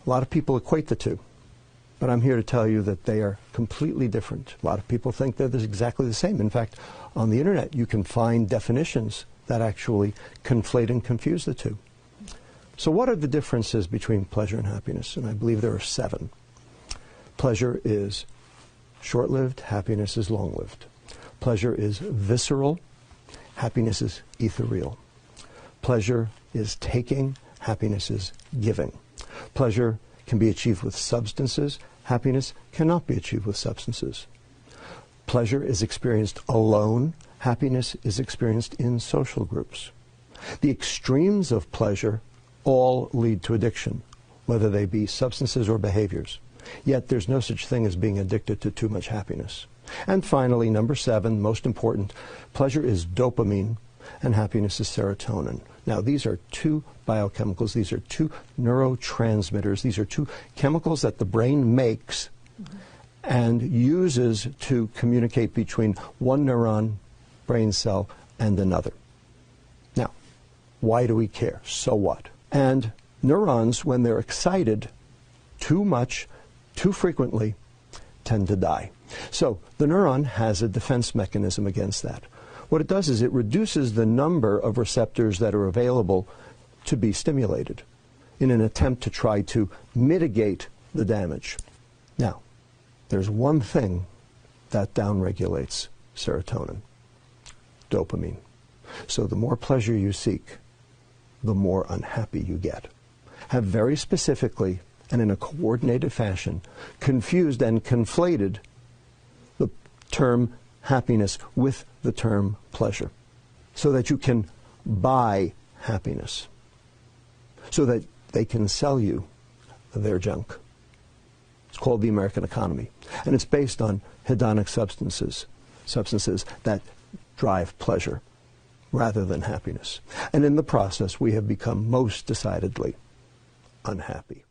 A lot of people equate the two, but I'm here to tell you that they are completely different. A lot of people think they're exactly the same. In fact, on the internet you can find definitions that actually conflate and confuse the two. So what are the differences between pleasure and happiness? And I believe there are 7. Pleasure is short-lived, happiness is long-lived. Pleasure is visceral, happiness is ethereal. Pleasure is taking, happiness is giving. Pleasure can be achieved with substances, happiness cannot be achieved with substances. Pleasure is experienced alone, happiness is experienced in social groups. The extremes of pleasure all lead to addiction, whether they be substances or behaviors. Yet there's no such thing as being addicted to too much happiness. And finally, number 7, most important, pleasure is dopamine and happiness is serotonin. Now, these are 2 biochemicals. These are 2 neurotransmitters. These are 2 chemicals that the brain makes and uses to communicate between one neuron, brain cell, and another. Now, why do we care? So what? And neurons, when they're excited too much, too frequently, tend to die. So the neuron has a defense mechanism against that. What it does is it reduces the number of receptors that are available to be stimulated in an attempt to try to mitigate the damage. Now, there's one thing that downregulates serotonin: dopamine. So the more pleasure you seek, the more unhappy you get. Have very specifically and in a coordinated fashion confused and conflated the term happiness with the term pleasure, so that you can buy happiness, so that they can sell you their junk. It's called the American economy, and it's based on hedonic substances that drive pleasure rather than happiness. And in the process, we have become most decidedly unhappy.